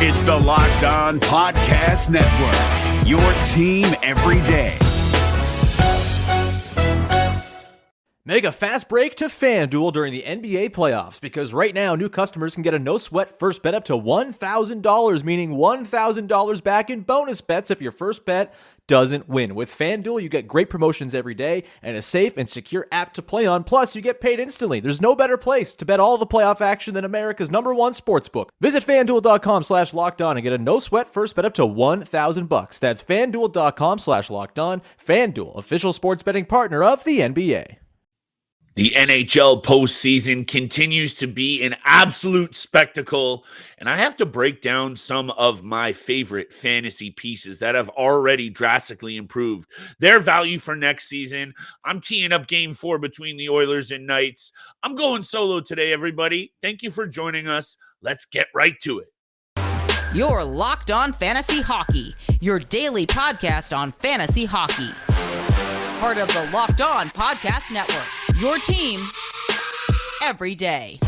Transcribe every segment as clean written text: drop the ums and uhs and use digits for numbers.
It's the Locked On Podcast Network, your team every day. Make a fast break to FanDuel during the NBA playoffs, because right now new customers can get a no-sweat first bet up to $1,000, meaning $1,000 back in bonus bets if your first bet doesn't win. With FanDuel, you get great promotions every day and a safe and secure app to play on. Plus, you get paid instantly. There's no better place to bet all the playoff action than America's #1 sportsbook. Visit FanDuel.com/lockedon and get a no-sweat first bet up to $1,000. That's FanDuel.com/lockedon. FanDuel, official sports betting partner of the NBA. The NHL postseason continues to be an absolute spectacle, and I have to break down some of my favorite fantasy pieces that have already drastically improved their value for next season. I'm teeing up Game 4 between the Oilers and Knights. I'm going solo today, everybody. Thank you for joining us. Let's get right to it. You're Locked On Fantasy Hockey, your daily podcast on fantasy hockey. Part of the Locked On Podcast Network, your team every day.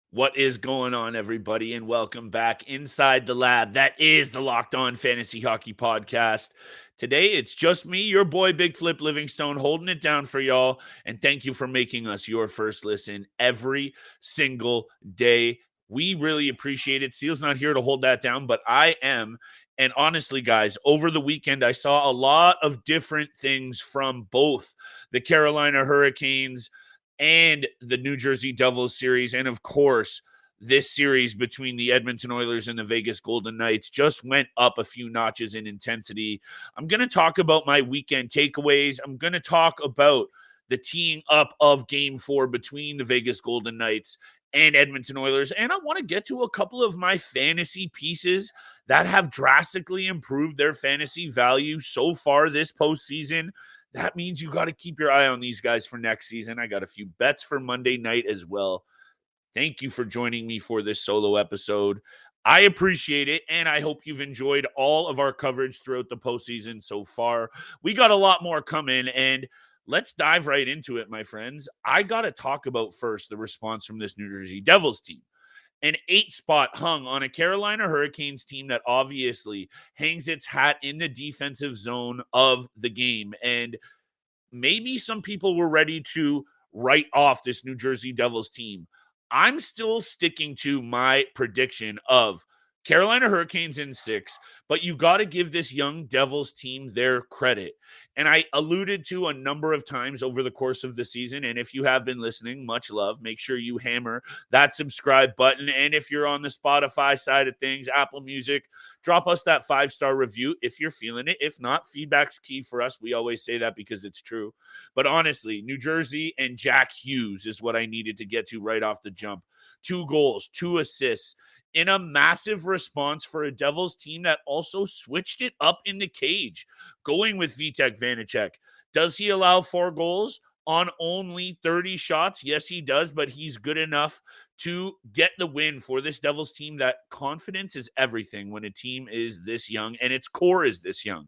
What is going on, everybody, and welcome back inside the lab. That is the Locked On Fantasy Hockey Podcast. Today, it's just me, your boy, Big Flip Livingstone, holding it down for y'all, and thank you for making us your first listen every single day. We really appreciate it. Steele's not here to hold that down, but I am. And honestly, guys, over the weekend, I saw a lot of different things from both the Carolina Hurricanes and the New Jersey Devils series. And of course, this series between the Edmonton Oilers and the Vegas Golden Knights just went up a few notches in intensity. I'm going to talk about my weekend takeaways. I'm going to talk about the teeing up of Game 4 between the Vegas Golden Knights and Edmonton Oilers. And I want to get to a couple of my fantasy pieces that have drastically improved their fantasy value so far this postseason. That means you got to keep your eye on these guys for next season. I got a few bets for Monday night as well. Thank you for joining me for this solo episode. I appreciate it, and I hope you've enjoyed all of our coverage throughout the postseason so far. We got a lot more coming, and let's dive right into it, my friends. I got to talk about first the response from this New Jersey Devils team. An 8-spot hung on a Carolina Hurricanes team that obviously hangs its hat in the defensive zone of the game. And maybe some people were ready to write off this New Jersey Devils team. I'm still sticking to my prediction of Carolina Hurricanes in 6, but you got to give this young Devils team their credit. And I alluded to a number of times over the course of the season, and if you have been listening, much love. Make sure you hammer that subscribe button. And if you're on the Spotify side of things, Apple Music, drop us that 5-star review if you're feeling it. If not, feedback's key for us. We always say that because it's true. But honestly, New Jersey and Jack Hughes is what I needed to get to right off the jump. 2 goals, 2 assists, in a massive response for a Devils team that also switched it up in the cage, going with Vitek Vanacek. Does he allow 4 goals on only 30 shots? Yes, he does, but he's good enough to get the win for this Devils team. That confidence is everything when a team is this young and its core is this young.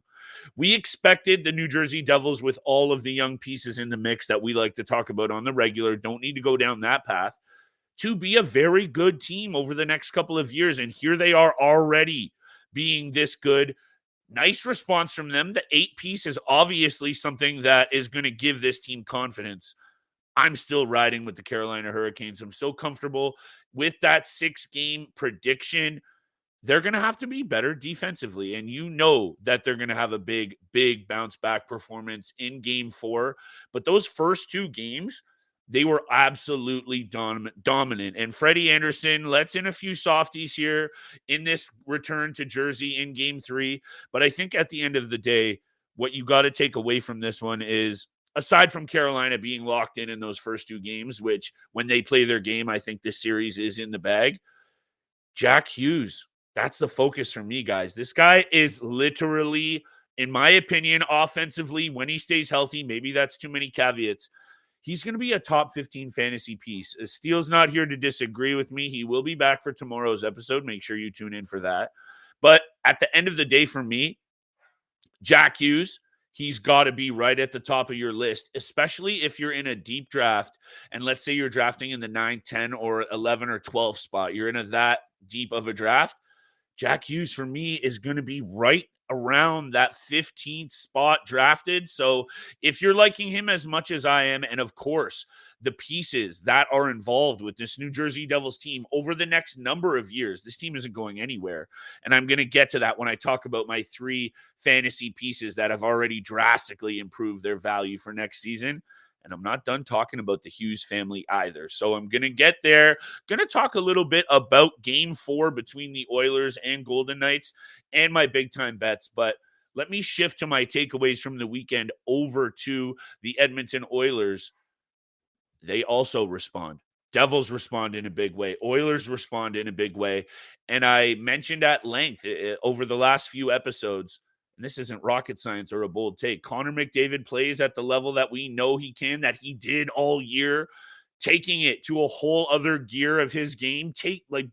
We expected the New Jersey Devils, with all of the young pieces in the mix that we like to talk about on the regular, don't need to go down that path, to be a very good team over the next couple of years. And here they are already being this good. Nice response from them. The 8-piece is obviously something that is going to give this team confidence. I'm still riding with the Carolina Hurricanes. I'm so comfortable with that 6-game prediction. They're going to have to be better defensively. And you know that they're going to have a big, big bounce back performance in Game 4. But those first 2 games, they were absolutely dominant. And Freddie Anderson lets in a few softies here in this return to Jersey in Game 3. But I think at the end of the day, what you got to take away from this one is, aside from Carolina being locked in those first 2 games, which when they play their game, I think this series is in the bag, Jack Hughes, that's the focus for me, guys. This guy is literally, in my opinion, offensively, when he stays healthy, maybe that's too many caveats, he's going to be a top 15 fantasy piece. Steele's not here to disagree with me. He will be back for tomorrow's episode. Make sure you tune in for that. But at the end of the day, for me, Jack Hughes, he's got to be right at the top of your list, especially if you're in a deep draft. And let's say you're drafting in the 9, 10, or 11 or 12 spot. You're in that deep of a draft. Jack Hughes, for me, is going to be right around that 15th spot drafted. So if you're liking him as much as I am, and of course, the pieces that are involved with this New Jersey Devils team over the next number of years, this team isn't going anywhere. And I'm going to get to that when I talk about my 3 fantasy pieces that have already drastically improved their value for next season. And I'm not done talking about the Hughes family either. So I'm going to get there. Going to talk a little bit about Game 4 between the Oilers and Golden Knights and my big-time bets. But let me shift to my takeaways from the weekend over to the Edmonton Oilers. They also respond. Devils respond in a big way. Oilers respond in a big way. And I mentioned at length over the last few episodes, and this isn't rocket science or a bold take, Connor McDavid plays at the level that we know he can, that he did all year, taking it to a whole other gear of his game,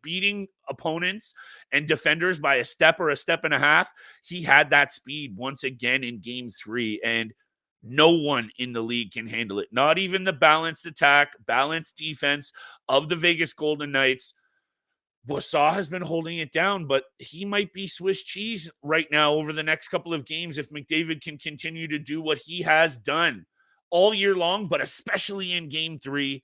beating opponents and defenders by a step or a step and a half. He had that speed once again in Game 3, and no one in the league can handle it. Not even the balanced attack, balanced defense of the Vegas Golden Knights. Boissault has been holding it down, but he might be Swiss cheese right now over the next couple of games if McDavid can continue to do what he has done all year long, but especially in Game 3.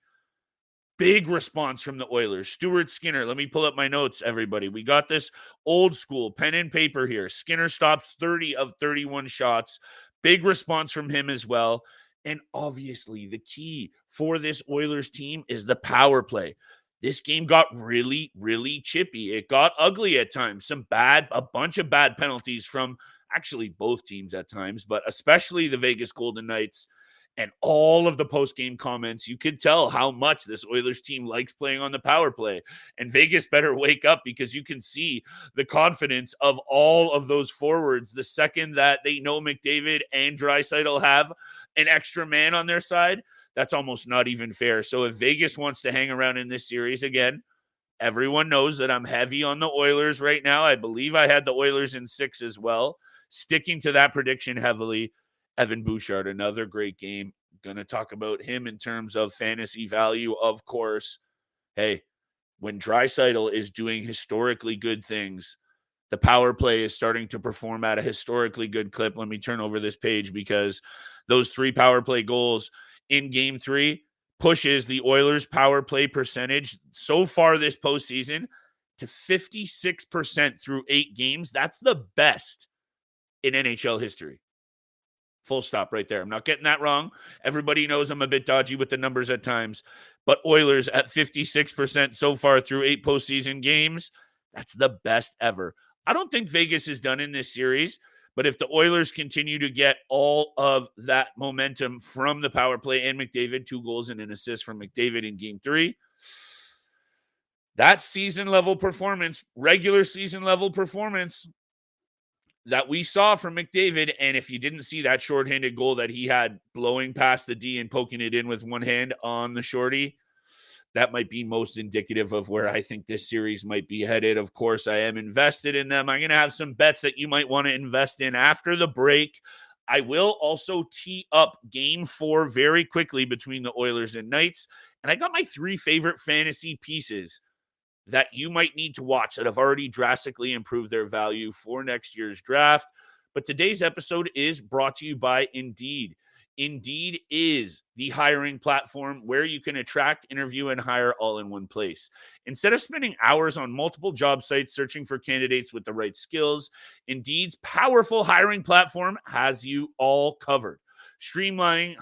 Big response from the Oilers. Stuart Skinner, let me pull up my notes, everybody. We got this old school pen and paper here. Skinner stops 30 of 31 shots. Big response from him as well. And obviously, the key for this Oilers team is the power play. This game got really, really chippy. It got ugly at times. A bunch of bad penalties from actually both teams at times, but especially the Vegas Golden Knights. And all of the post-game comments, you could tell how much this Oilers team likes playing on the power play. And Vegas better wake up, because you can see the confidence of all of those forwards the second that they know McDavid and Draisaitl have an extra man on their side. That's almost not even fair. So if Vegas wants to hang around in this series again, everyone knows that I'm heavy on the Oilers right now. I believe I had the Oilers in 6 as well. Sticking to that prediction heavily. Evan Bouchard, another great game. Going to talk about him in terms of fantasy value, of course. Hey, when Draisaitl is doing historically good things, the power play is starting to perform at a historically good clip. Let me turn over this page, because those 3 power play goals in Game 3 pushes the Oilers' power play percentage so far this postseason to 56% through 8 games. That's the best in NHL history. Full stop right there. I'm not getting that wrong. Everybody knows I'm a bit dodgy with the numbers at times, but Oilers at 56% so far through 8 postseason games, that's the best ever. I don't think Vegas is done in this series, but if the Oilers continue to get all of that momentum from the power play and McDavid, 2 goals and an assist from McDavid in Game 3, that season-level performance, regular season-level performance that we saw from McDavid, and if you didn't see that shorthanded goal that he had blowing past the D and poking it in with one hand on the shorty, that might be most indicative of where I think this series might be headed. Of course, I am invested in them. I'm going to have some bets that you might want to invest in after the break. I will also tee up Game 4 very quickly between the Oilers and Knights, and I got my 3 favorite fantasy pieces that you might need to watch that have already drastically improved their value for next year's draft. But today's episode is brought to you by Indeed. Indeed is the hiring platform where you can attract, interview, and hire all in one place. Instead of spending hours on multiple job sites searching for candidates with the right skills, Indeed's powerful hiring platform has you all covered. Streamlining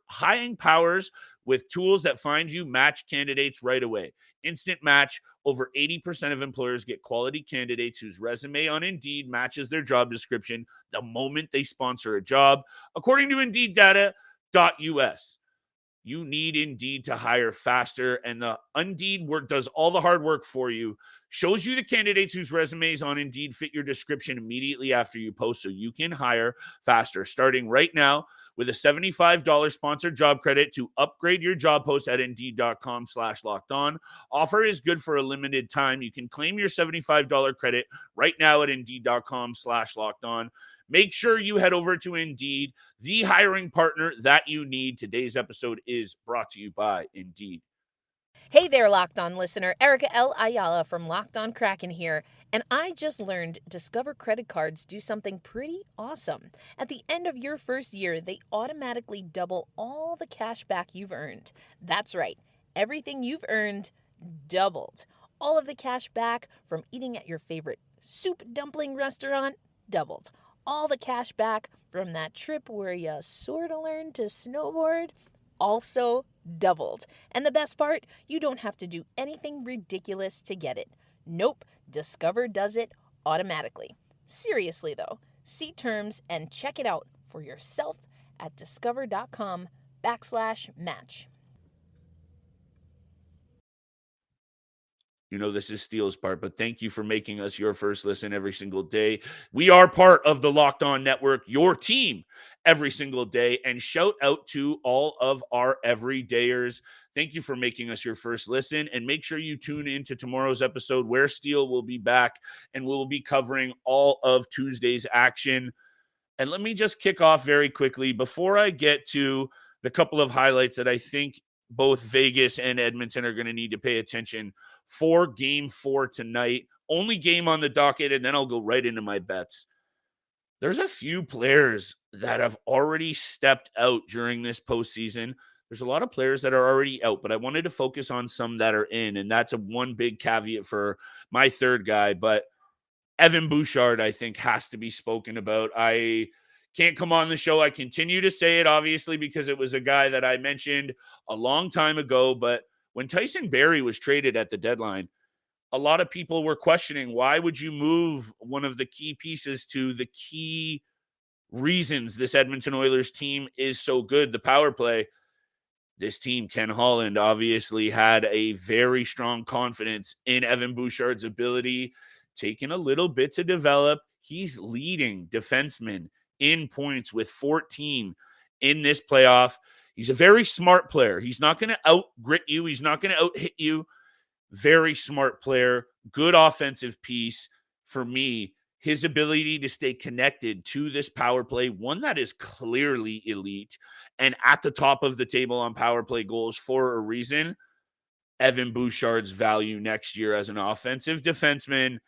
hiring powers with tools that find you match candidates right away. Instant Match. Over 80% of employers get quality candidates whose resume on Indeed matches their job description the moment they sponsor a job, according to Indeed data.us. You need Indeed to hire faster, and the Indeed work does all the hard work for you. Shows you the candidates whose resumes on Indeed fit your description immediately after you post so you can hire faster. Starting right now with a $75 sponsored job credit to upgrade your job post at Indeed.com/lockedon. Offer is good for a limited time. You can claim your $75 credit right now at Indeed.com/lockedon. Make sure you head over to Indeed, the hiring partner that you need. Today's episode is brought to you by Indeed. Hey there, Locked On listener. Erica L. Ayala from Locked On Kraken here. And I just learned Discover credit cards do something pretty awesome. At the end of your first year, they automatically double all the cash back you've earned. That's right. Everything you've earned doubled. All of the cash back from eating at your favorite soup dumpling restaurant doubled. All the cash back from that trip where you sort of learned to snowboard also doubled. And the best part, you don't have to do anything ridiculous to get it. Nope, Discover does it automatically. Seriously though, see terms and check it out for yourself at discover.com/match. You know, this is Steele's part, but thank you for making us your first listen every single day. We are part of the Locked On Network, your team every single day. And shout out to all of our everydayers. Thank you for making us your first listen. And make sure you tune in to tomorrow's episode where Steele will be back and we'll be covering all of Tuesday's action. And let me just kick off very quickly before I get to the couple of highlights that I think both Vegas and Edmonton are going to need to pay attention for Game 4 tonight. Only game on the docket, and then I'll go right into my bets. There's a few players that have already stepped out during this postseason. There's a lot of players that are already out, but I wanted to focus on some that are in, and that's one big caveat for my third guy. But Evan Bouchard, I think, has to be spoken about. I can't come on the show. I continue to say it, obviously, because it was a guy that I mentioned a long time ago. But when Tyson Barrie was traded at the deadline, a lot of people were questioning, why would you move one of the key pieces to the key reasons this Edmonton Oilers team is so good, the power play? This team, Ken Holland, obviously had a very strong confidence in Evan Bouchard's ability, taken a little bit to develop. He's leading defenseman in points with 14 in this playoff. He's a very smart player. He's not going to out-grit you. He's not going to out-hit you. Very smart player. Good offensive piece. For me, his ability to stay connected to this power play, one that is clearly elite and at the top of the table on power play goals for a reason. Evan Bouchard's value next year as an offensive defenseman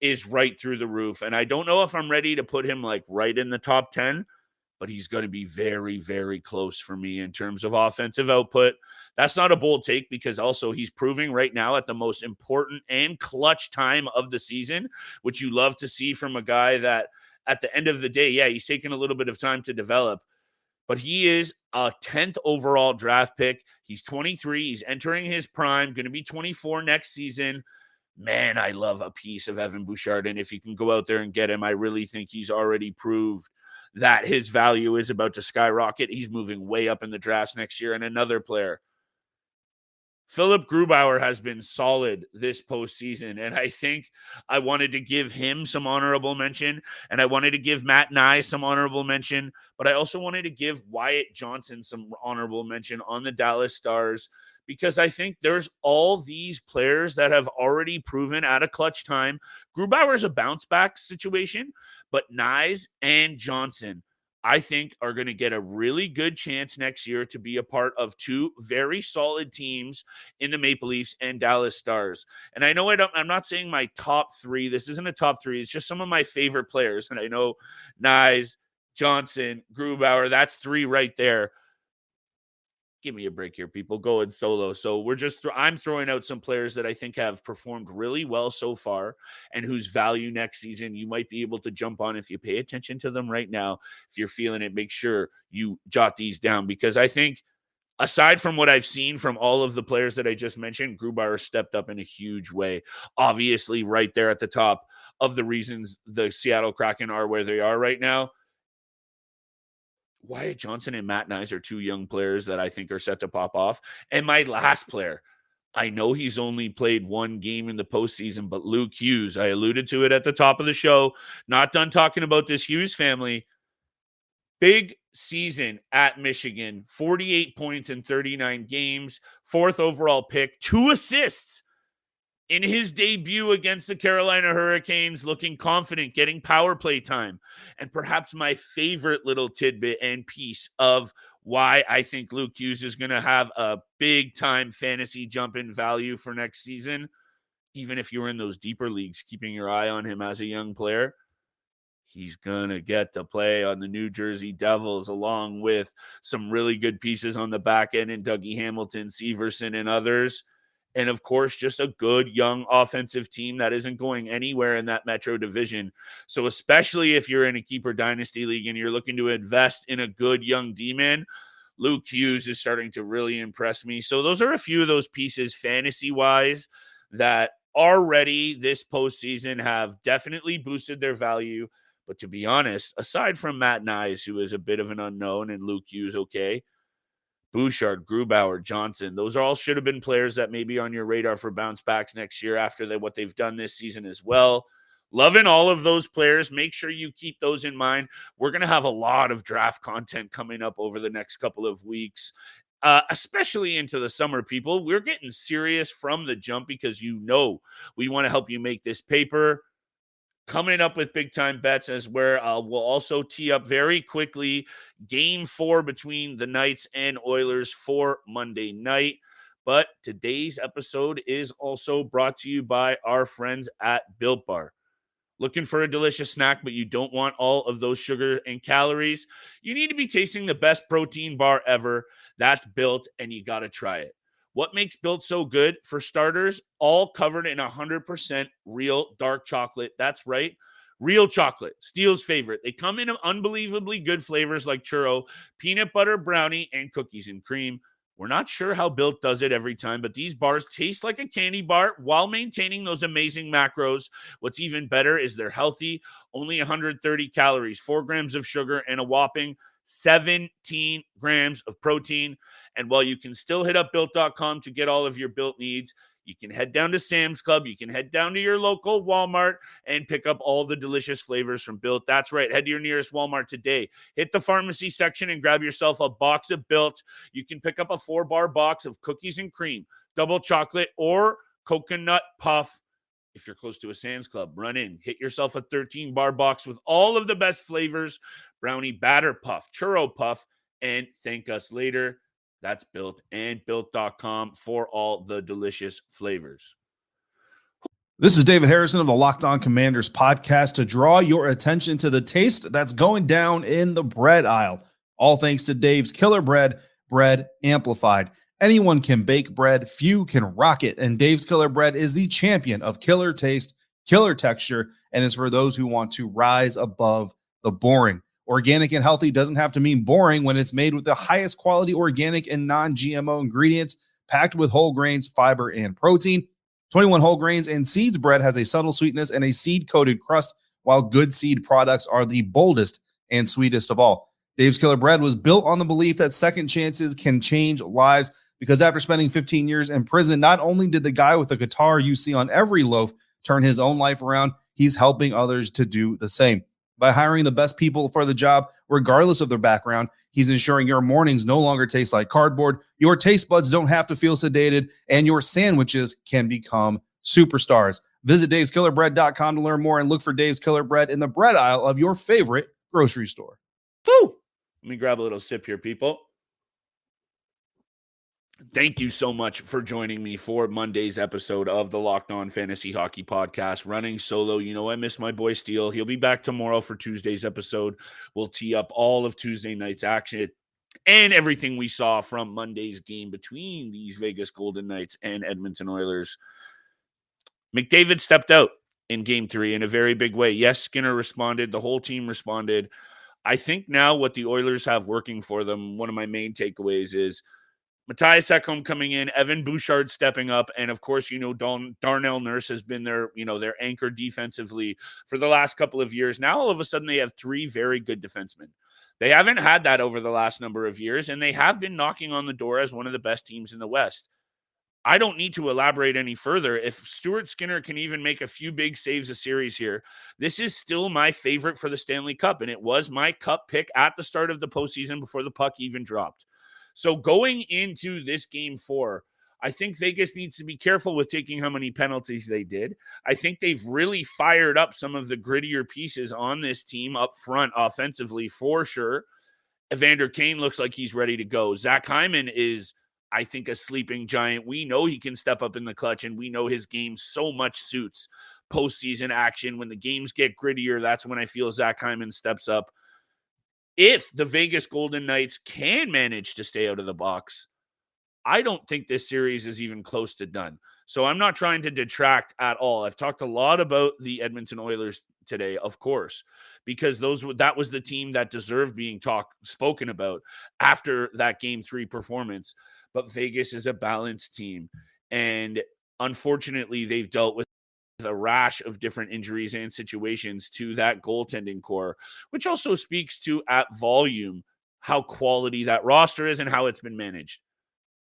is right through the roof. And I don't know if I'm ready to put him like right in the top 10, but he's going to be very, very close for me in terms of offensive output. That's not a bold take because also he's proving right now at the most important and clutch time of the season, which you love to see from a guy that at the end of the day, yeah, he's taken a little bit of time to develop, but he is a 10th overall draft pick. He's 23. He's entering his prime, going to be 24 next season. Man, I love a piece of Evan Bouchard. And if you can go out there and get him, I really think he's already proved that his value is about to skyrocket. He's moving way up in the drafts next year. And another player, Phillip Grubauer, has been solid this postseason. And I think I wanted to give him some honorable mention. And I wanted to give Matt Knies some honorable mention. But I also wanted to give Wyatt Johnsoon some honorable mention on the Dallas Stars, because I think there's all these players that have already proven at a clutch time. Grubauer's a bounce back situation, but Knies and Johnson, I think, are going to get a really good chance next year to be a part of two very solid teams in the Maple Leafs and Dallas Stars. And I know I'm not saying my top three. This isn't a top three. It's just some of my favorite players. And I know Knies, Johnson, Grubauer, that's three right there. Give me a break here, people. Going solo. So I'm throwing out some players that I think have performed really well so far and whose value next season you might be able to jump on if you pay attention to them right now. If you're feeling it, make sure you jot these down, because I think aside from what I've seen from all of the players that I just mentioned, Grubauer stepped up in a huge way. Obviously right there at the top of the reasons the Seattle Kraken are where they are right now. Wyatt Johnson and Matt Knies are two young players that I think are set to pop off. And my last player, I know he's only played one game in the postseason, but Luke Hughes, I alluded to it at the top of the show, not done talking about this Hughes family. Big season at Michigan, 48 points in 39 games, 4th overall pick, 2 assists in his debut against the Carolina Hurricanes, looking confident, getting power play time. And perhaps my favorite little tidbit and piece of why I think Luke Hughes is going to have a big-time fantasy jump in value for next season, even if you're in those deeper leagues, keeping your eye on him as a young player. He's going to get to play on the New Jersey Devils along with some really good pieces on the back end in Dougie Hamilton, Severson, and others. And, of course, just a good young offensive team that isn't going anywhere in that Metro division. So especially if you're in a keeper dynasty league and you're looking to invest in a good young D-man, Luke Hughes is starting to really impress me. So those are a few of those pieces fantasy-wise that already this postseason have definitely boosted their value. But to be honest, aside from Matt Knies, who is a bit of an unknown, and Luke Hughes, okay, Bouchard, Grubauer, Johnson, those all should have been players that may be on your radar for bounce backs next year after what they've done this season as well. Loving all of those players. Make sure you keep those in mind. We're going to have a lot of draft content coming up over the next couple of weeks, especially into the summer, people. We're getting serious from the jump because we want to help you make this paper. Coming up with big-time bets as where we'll also tee up very quickly Game 4 between the Knights and Oilers for Monday night. But today's episode is also brought to you by our friends at Built Bar. Looking for a delicious snack, but you don't want all of those sugar and calories? You need to be tasting the best protein bar ever. That's Built, and you got to try it. What makes Built so good? For starters, all covered in 100% real dark chocolate. That's right. Real chocolate, Steele's favorite. They come in unbelievably good flavors like churro, peanut butter brownie, and cookies and cream. We're not sure how Built does it every time, but these bars taste like a candy bar while maintaining those amazing macros. What's even better is they're healthy, only 130 calories, 4 grams of sugar, and a whopping 17 grams of protein. And while you can still hit up Built.com to get all of your Built needs, you can head down to Sam's Club. You can head down to your local Walmart and pick up all the delicious flavors from Built. That's right. Head to your nearest Walmart today. Hit the pharmacy section and grab yourself a box of Built. You can pick up a 4-bar box of cookies and cream, double chocolate, or coconut puff. If you're close to a Sam's Club, run in. Hit yourself a 13-bar box with all of the best flavors, brownie batter puff, churro puff, and thank us later. That's Built and Built.com for all the delicious flavors. This is David Harrison of the Locked On Commanders podcast to draw your attention to the taste that's going down in the bread aisle. All thanks to Dave's Killer Bread, bread amplified. Anyone can bake bread, few can rock it, and Dave's Killer Bread is the champion of killer taste, killer texture, and is for those who want to rise above the boring. Organic and healthy doesn't have to mean boring when it's made with the highest quality organic and non-GMO ingredients, packed with whole grains, fiber, and protein. 21 whole grains and seeds bread has a subtle sweetness and a seed-coated crust, while good seed products are the boldest and sweetest of all. Dave's Killer Bread was built on the belief that second chances can change lives, because after spending 15 years in prison, not only did the guy with the guitar you see on every loaf turn his own life around, he's helping others to do the same. By hiring the best people for the job, regardless of their background, he's ensuring your mornings no longer taste like cardboard, your taste buds don't have to feel sedated, and your sandwiches can become superstars. Visit daveskillerbread.com to learn more and look for Dave's Killer Bread in the bread aisle of your favorite grocery store. Woo! Let me grab a little sip here, people. Thank you so much for joining me for Monday's episode of the Locked On Fantasy Hockey Podcast. Running solo, I miss my boy Steele. He'll be back tomorrow for Tuesday's episode. We'll tee up all of Tuesday night's action and everything we saw from Monday's game between these Vegas Golden Knights and Edmonton Oilers. McDavid stepped out in Game 3 in a very big way. Yes, Skinner responded. The whole team responded. I think now what the Oilers have working for them, one of my main takeaways is Matthias Ekholm coming in, Evan Bouchard stepping up, and of course, Darnell Nurse has been their anchor defensively for the last couple of years. Now, all of a sudden, they have 3 very good defensemen. They haven't had that over the last number of years, and they have been knocking on the door as one of the best teams in the West. I don't need to elaborate any further. If Stuart Skinner can even make a few big saves a series here, this is still my favorite for the Stanley Cup, and it was my cup pick at the start of the postseason before the puck even dropped. So going into this game 4, I think Vegas needs to be careful with taking how many penalties they did. I think they've really fired up some of the grittier pieces on this team up front offensively for sure. Evander Kane looks like he's ready to go. Zach Hyman is, I think, a sleeping giant. We know he can step up in the clutch, and we know his game so much suits postseason action. When the games get grittier, that's when I feel Zach Hyman steps up. If the Vegas Golden Knights can manage to stay out of the box, I don't think this series is even close to done. So I'm not trying to detract at all. I've talked a lot about the Edmonton Oilers today, of course, because that was the team that deserved being spoken about after that Game 3 performance. But Vegas is a balanced team, and unfortunately, they've dealt with a rash of different injuries and situations to that goaltending core, which also speaks to, at volume, how quality that roster is and how it's been managed.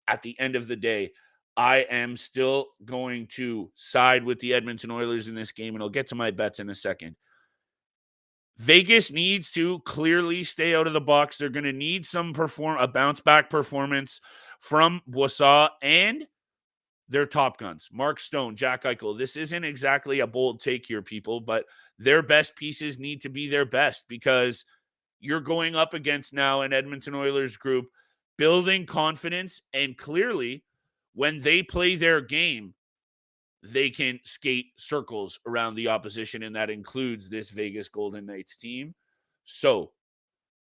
At the end of the day, I am still going to side with the Edmonton Oilers in this game, and I'll get to my bets in a second. Vegas needs to clearly stay out of the box. They're going to need a bounce-back performance from Bouchard and their top guns, Mark Stone, Jack Eichel. This isn't exactly a bold take here, people, but their best pieces need to be their best, because you're going up against now an Edmonton Oilers group building confidence, and clearly when they play their game, they can skate circles around the opposition, and that includes this Vegas Golden Knights team. So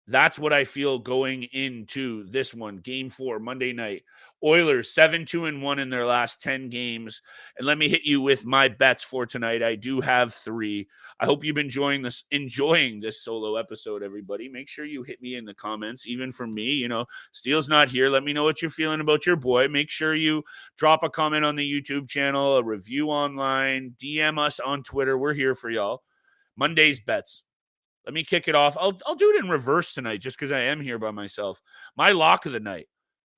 that's what I feel going into this one, Game 4, Monday night. Oilers 7-2-1 in their last 10 games. And let me hit you with my bets for tonight. I do have 3. I hope you've been enjoying this solo episode, everybody. Make sure you hit me in the comments, even from me. Steele's not here. Let me know what you're feeling about your boy. Make sure you drop a comment on the YouTube channel, a review online, DM us on Twitter. We're here for y'all. Monday's bets. Let me kick it off. I'll do it in reverse tonight just because I am here by myself. My lock of the night,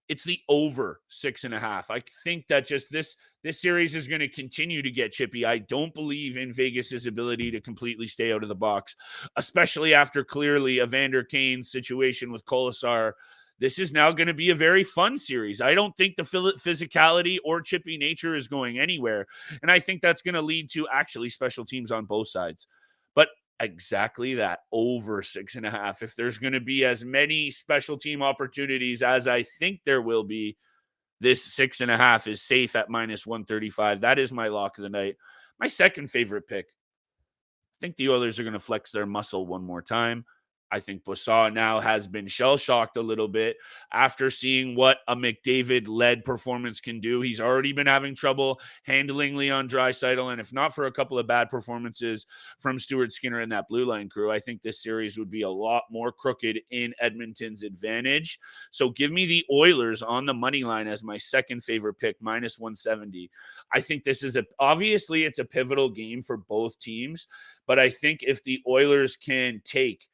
it's the over 6.5. I think that just this series is going to continue to get chippy. I don't believe in Vegas's ability to completely stay out of the box, especially after clearly Evander Kane's situation with Kolesar. This is now going to be a very fun series. I don't think the physicality or chippy nature is going anywhere, and I think that's going to lead to actually special teams on both sides. But exactly that, over 6.5. If there's going to be as many special team opportunities as I think there will be, this 6.5 is safe at -135. That is my lock of the night. My second favorite pick. I think the Oilers are going to flex their muscle one more time. I think Bouchard now has been shell-shocked a little bit after seeing what a McDavid-led performance can do. He's already been having trouble handling Leon Draisaitl, and if not for a couple of bad performances from Stuart Skinner and that blue line crew, I think this series would be a lot more crooked in Edmonton's advantage. So give me the Oilers on the money line as my second favorite pick, -170. I think this is obviously it's a pivotal game for both teams, but I think if the Oilers can take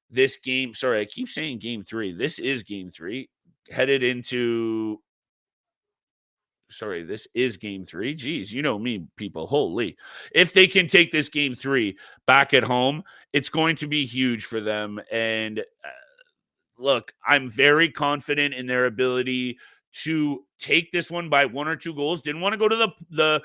this game, sorry, I keep saying Game 3. This is Game 3. This is Game 3. Geez, you know me, people. Holy. If they can take this Game 3 back at home, it's going to be huge for them. And look, I'm very confident in their ability to take this one by 1 or 2 goals. Didn't want to go to the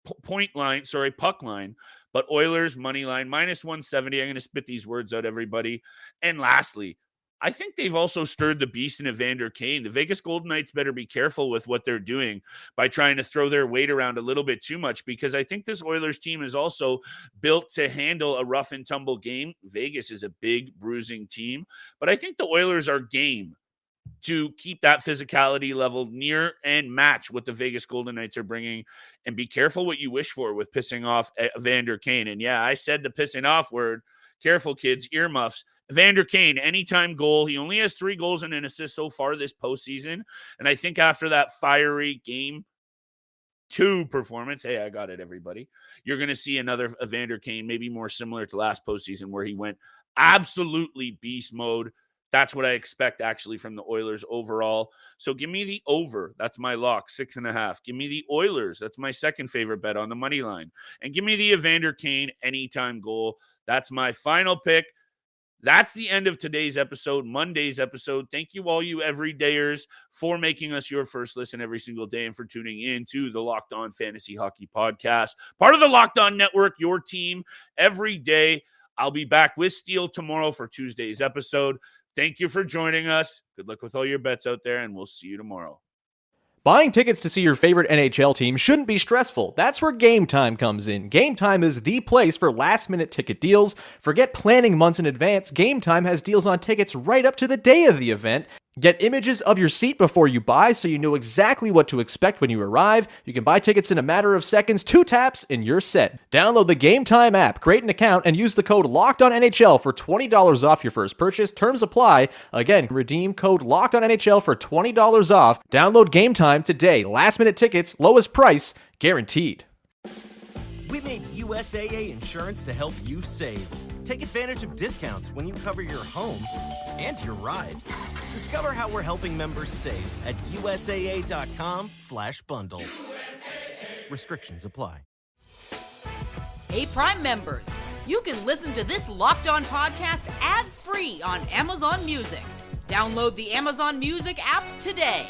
puck line. But Oilers, money line, -170. I'm going to spit these words out, everybody. And lastly, I think they've also stirred the beast in Evander Kane. The Vegas Golden Knights better be careful with what they're doing by trying to throw their weight around a little bit too much, because I think this Oilers team is also built to handle a rough and tumble game. Vegas is a big, bruising team, but I think the Oilers are game to keep that physicality level near and match what the Vegas Golden Knights are bringing. And be careful what you wish for with pissing off Evander Kane. And yeah, I said the pissing off word. Careful, kids, earmuffs. Evander Kane, anytime goal. He only has 3 goals and an assist so far this postseason. And I think after that fiery Game 2 performance, hey, I got it, everybody, you're going to see another Evander Kane, maybe more similar to last postseason, where he went absolutely beast mode. That's what I expect actually from the Oilers overall. So give me the over. That's my lock, 6.5. Give me the Oilers. That's my second favorite bet on the money line. And give me the Evander Kane anytime goal. That's my final pick. That's the end of today's episode, Monday's episode. Thank you all you everydayers for making us your first listen every single day and for tuning in to the Locked On Fantasy Hockey Podcast. Part of the Locked On Network, your team every day. I'll be back with Steele tomorrow for Tuesday's episode. Thank you for joining us. Good luck with all your bets out there, and we'll see you tomorrow. Buying tickets to see your favorite NHL team shouldn't be stressful. That's where Gametime comes in. Gametime is the place for last-minute ticket deals. Forget planning months in advance. Gametime has deals on tickets right up to the day of the event. Get images of your seat before you buy so you know exactly what to expect when you arrive. You can buy tickets in a matter of seconds, 2 taps, and you're set. Download the Gametime app, create an account, and use the code LOCKEDONNHL for $20 off your first purchase. Terms apply. Again, redeem code LOCKEDONNHL for $20 off. Download Gametime today. Last-minute tickets, lowest price, guaranteed. We made USAA Insurance to help you save. Take advantage of discounts when you cover your home and your ride. Discover how we're helping members save at USAA.com/bundle. Restrictions apply. Hey, Prime members, you can listen to this Locked On podcast ad-free on Amazon Music. Download the Amazon Music app today.